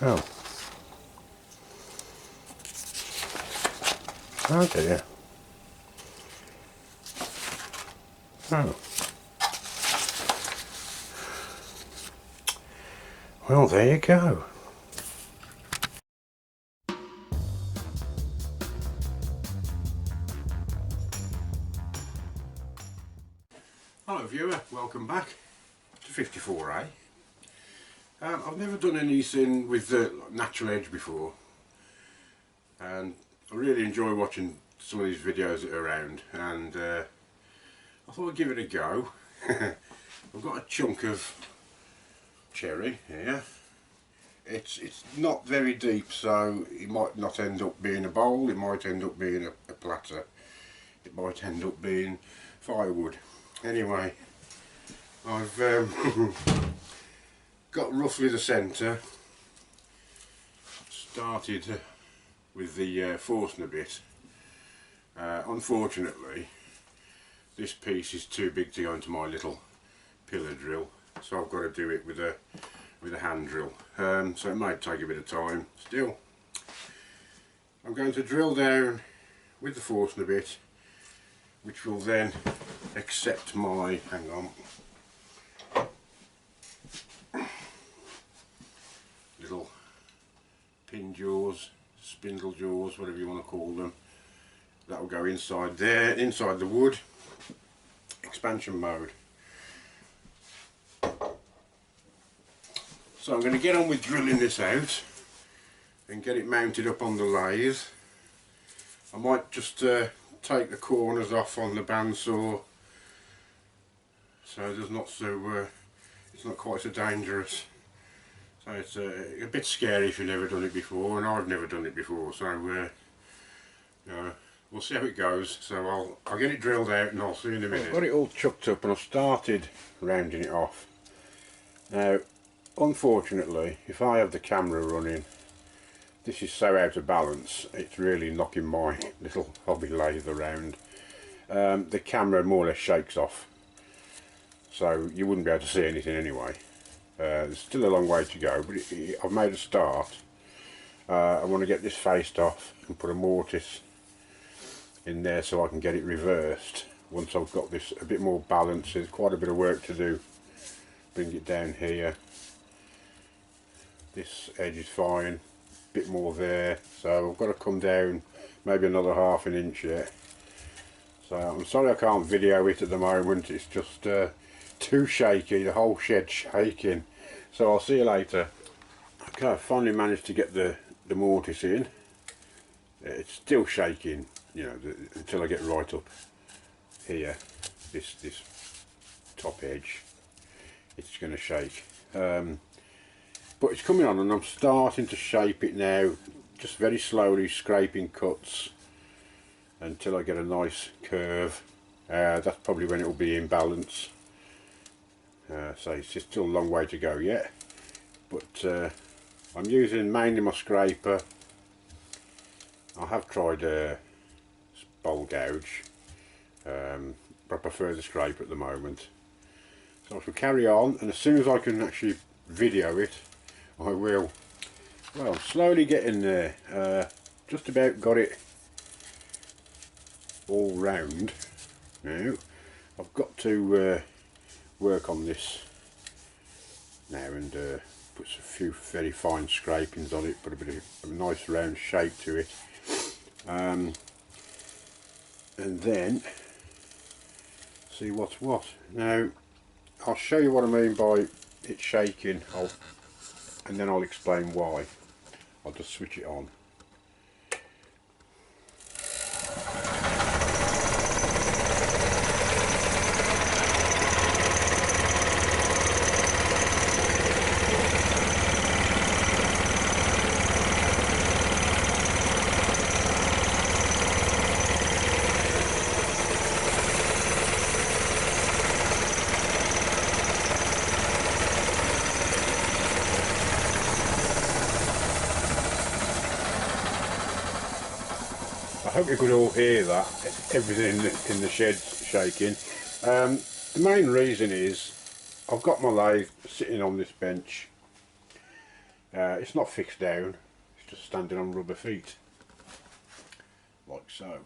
Oh. Oh dear. Oh. Well, there you go. Hello viewer, welcome back to 54A. I've never done anything with the natural edge before, and I really enjoy watching some of these videos that are around, and I thought I'd give it a go. I've got a chunk of cherry here. It's not very deep, so it might not end up being a bowl, it might end up being a platter, it might end up being firewood. Anyway, I've got roughly the centre. Started with the Forstner bit. Unfortunately, this piece is too big to go into my little pillar drill, so I've got to do it with a hand drill. So it might take a bit of time. Still, I'm going to drill down with the Forstner bit, which will then accept my, hang on, little pin jaws, spindle jaws, whatever you want to call them. That will go inside there, inside the wood, expansion mode. So I'm going to get on with drilling this out and get it mounted up on the lathe. I might just take the corners off on the bandsaw, so there's not so it's not quite so dangerous. So it's a bit scary if you've never done it before, and I've never done it before, so you know, we'll see how it goes. So I'll get it drilled out and I'll see you in a minute. I've got it all chucked up and I've started rounding it off. Now unfortunately, if I have the camera running, this is so out of balance, it's really knocking my little hobby lathe around. The camera more or less shakes off, so you wouldn't be able to see anything anyway. There's still a long way to go, but I've made a start. I want to get this faced off and put a mortise in there so I can get it reversed. Once I've got this a bit more balanced, there's quite a bit of work to do. Bring it down here. This edge is fine, bit more there, so I've got to come down maybe another ½ an inch yet. So I'm sorry I can't video it at the moment, it's just too shaky, the whole shed's shaking. So I'll see you later. Okay, I finally managed to get the mortise in. It's still shaking, you know, until I get right up here, this top edge, it's going to shake. But it's coming on and I'm starting to shape it now, just very slowly scraping cuts until I get a nice curve. That's probably when it will be in balance. So it's just still a long way to go yet, but I'm using mainly my scraper. I have tried a bowl gouge, but I prefer the scraper at the moment. So I shall carry on, and as soon as I can actually video it, I will. Well, I'm slowly getting there. Just about got it all round now. I've got to work on this now and put a few very fine scrapings on it, put a bit of a nice round shape to it, and then see what's what. Now I'll show you what I mean by it shaking, and then I'll explain why. I'll just switch it on. hope you could all hear that, everything in the shed's shaking. The main reason is I've got my lathe sitting on this bench. It's not fixed down, it's just standing on rubber feet, like so.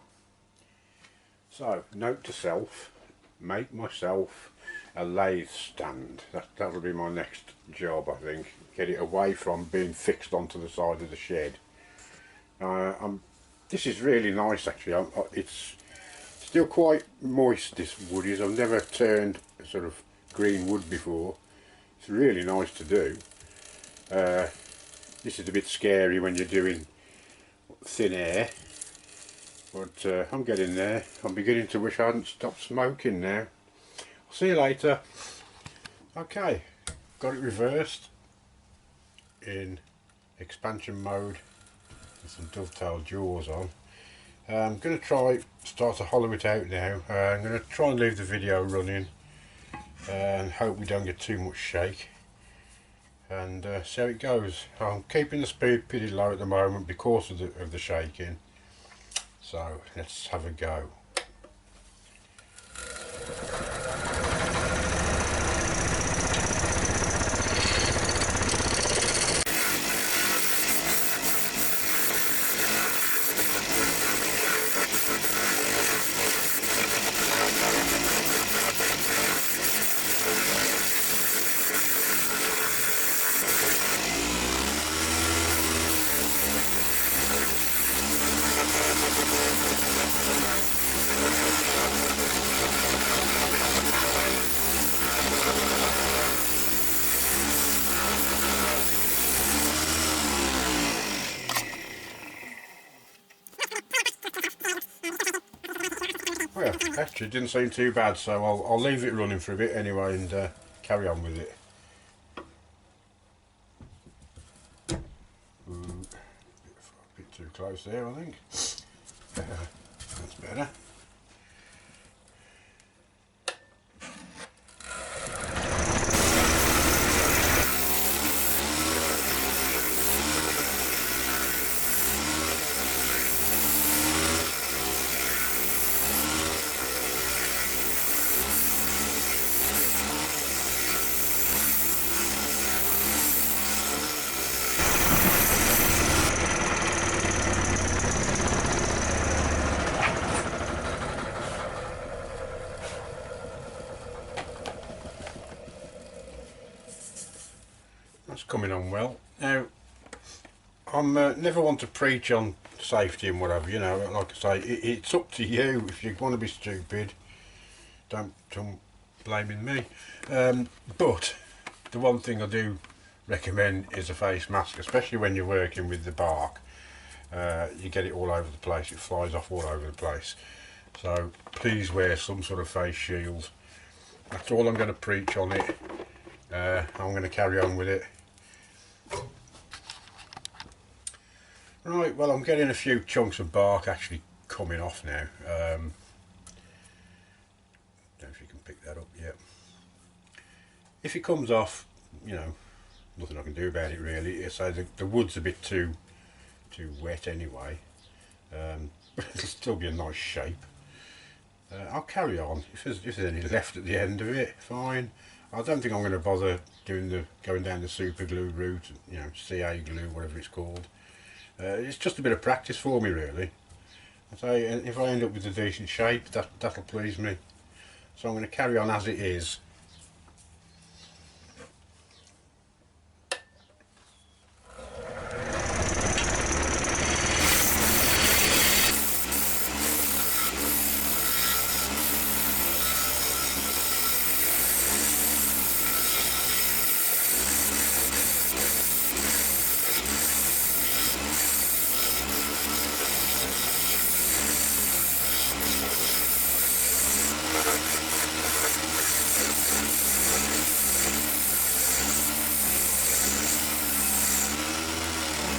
So, note to self, make myself a lathe stand. That'll be my next job, I think. Get it away from being fixed onto the side of the shed. This is really nice actually. It's still quite moist, this wood is. I've never turned a sort of green wood before. It's really nice to do. This is a bit scary when you're doing thin air, but I'm getting there. I'm beginning to wish I hadn't stopped smoking now. I'll see you later. Okay, got it reversed in expansion mode with some dovetail jaws on. I'm going to start to hollow it out now. I'm going to try and leave the video running and hope we don't get too much shake, and see how it goes. I'm keeping the speed pretty low at the moment because of the shaking, so let's have a go. Well, actually it didn't seem too bad, so I'll leave it running for a bit anyway and carry on with it. A bit too close there, I think. That's better. That's coming on well. Now, I'm never one to preach on safety and whatever, you know. Like I say, it's up to you. If you want to be stupid, don't blaming me. But the one thing I do recommend is a face mask, especially when you're working with the bark. You get it all over the place, it flies off all over the place. So please wear some sort of face shield. That's all I'm going to preach on it. I'm going to carry on with it. Right, well, I'm getting a few chunks of bark actually coming off now. Don't know if you can pick that up yet. If it comes off, you know, nothing I can do about it really. So the wood's a bit too wet anyway. It'll still be a nice shape. I'll carry on. If there's any left at the end of it, fine. I don't think I'm going to bother going down the super glue route, you know, CA glue, whatever it's called. It's just a bit of practice for me really. I say, if I end up with a decent shape, that'll please me. So I'm going to carry on as it is.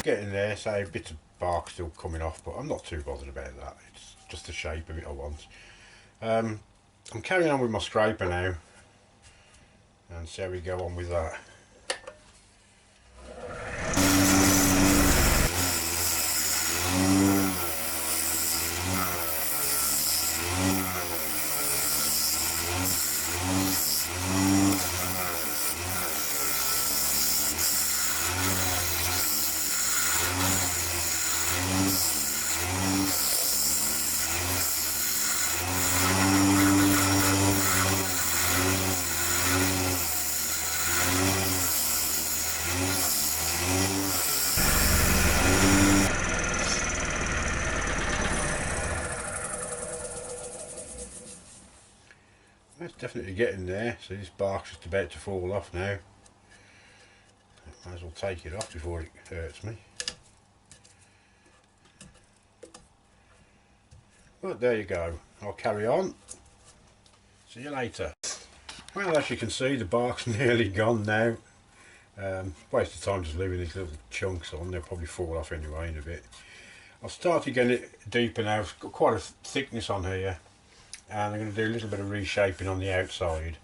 Getting there, so a bit of bark still coming off, but I'm not too bothered about that. It's just the shape of it I want. I'm carrying on with my scraper now and see how we go on with that. It's definitely getting there. So this bark's just about to fall off now. Might as well take it off before it hurts me. But there you go. I'll carry on. See you later. Well, as you can see, the bark's nearly gone now. Waste of time just leaving these little chunks on. They'll probably fall off anyway in a bit. I've started getting it deeper now. It's got quite a thickness on here, and I'm going to do a little bit of reshaping on the outside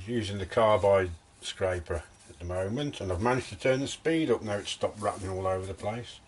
using the carbide scraper at the moment, and I've managed to turn the speed up now. It's stopped rattling all over the place.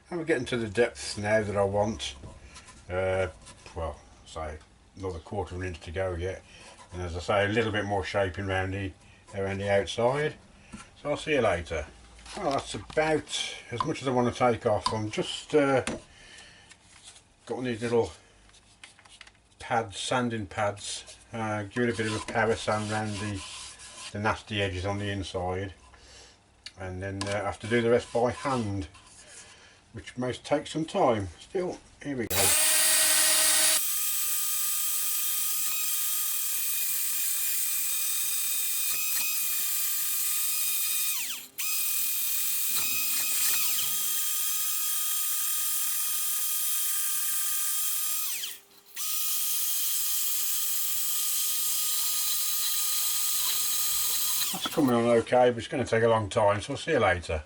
And we're getting to the depth now that I want. Well, say another quarter of an inch to go yet, and as I say, a little bit more shaping around the outside. So I'll see you later. Well, that's about as much as I want to take off. I'm just got these little pads, sanding pads, giving a bit of a power sand around the nasty edges on the inside, and then I have to do the rest by hand, which may take some time. Still, here we go. That's coming on okay, but it's going to take a long time, so I'll see you later.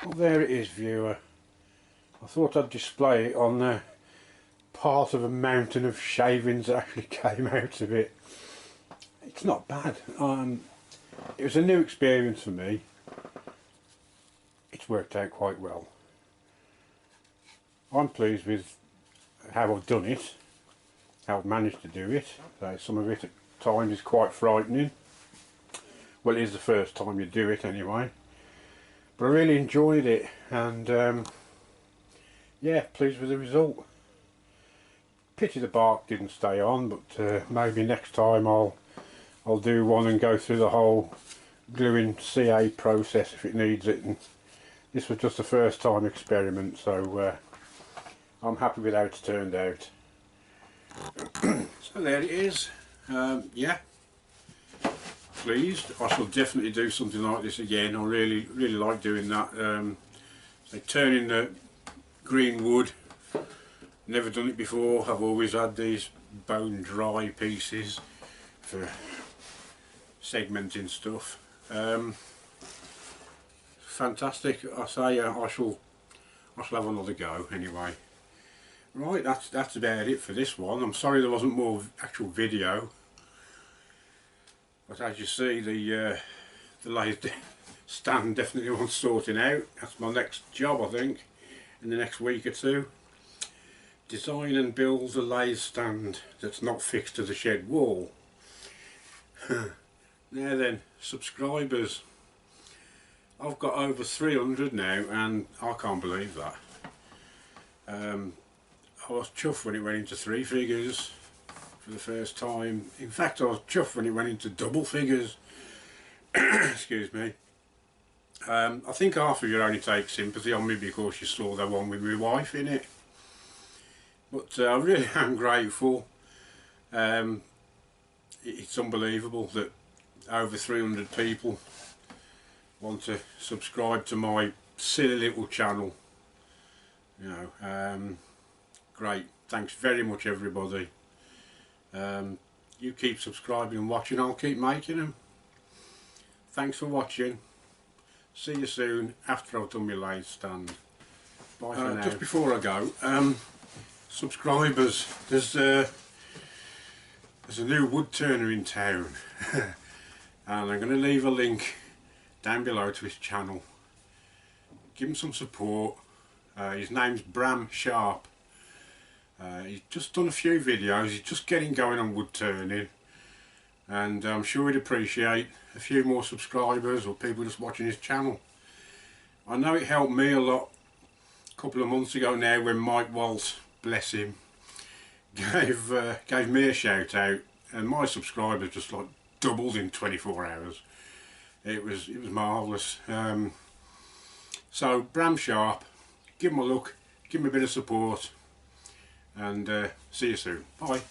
Well, there it is, viewer. I thought I'd display it on the part of a mountain of shavings that actually came out of it. It's not bad. It was a new experience for me. It's worked out quite well. I'm pleased with how I've done it, how I've managed to do it. So some of it at times is quite frightening. Well, it is the first time you do it anyway. But I really enjoyed it, and yeah, pleased with the result. Pity the bark didn't stay on, but maybe next time I'll do one and go through the whole gluing CA process if it needs it. And this was just a first time experiment, so I'm happy with how it's turned out. So there it is. Yeah, pleased. I shall definitely do something like this again. I really like doing that. So turning the green wood, never done it before. I've always had these bone dry pieces for segmenting stuff. Fantastic. I say I shall have another go anyway. Right, that's about it for this one. I'm sorry there wasn't more actual video, but as you see, the lathe stand definitely wants sorting out. That's my next job, I think, in the next week or two. Design and build a lathe stand that's not fixed to the shed wall. Now then, subscribers, I've got over 300 now, and I can't believe that. I was chuffed when it went into 3 figures for the first time. In fact, I was chuffed when it went into double figures. Excuse me. I think half of you only take sympathy on me because you saw that one with my wife in it. But I really am grateful. It's unbelievable that over 300 people want to subscribe to my silly little channel. You know, great. Thanks very much, everybody. You keep subscribing and watching, I'll keep making them. Thanks for watching. see you soon after I've done my lathe stand. Bye for now. Just before I go, subscribers, there's a new wood turner in town and I'm going to leave a link down below to his channel. Give him some support. His name's Bram. He's just done a few videos, he's just getting going on wood turning, and I'm sure he'd appreciate a few more subscribers or people just watching his channel. I know it helped me a lot a couple of months ago now when Mike Waltz, bless him, gave me a shout out, and my subscribers just like doubled in 24 hours. It was marvellous. So Bram Sharp, give him a look, give him a bit of support, and see you soon. Bye.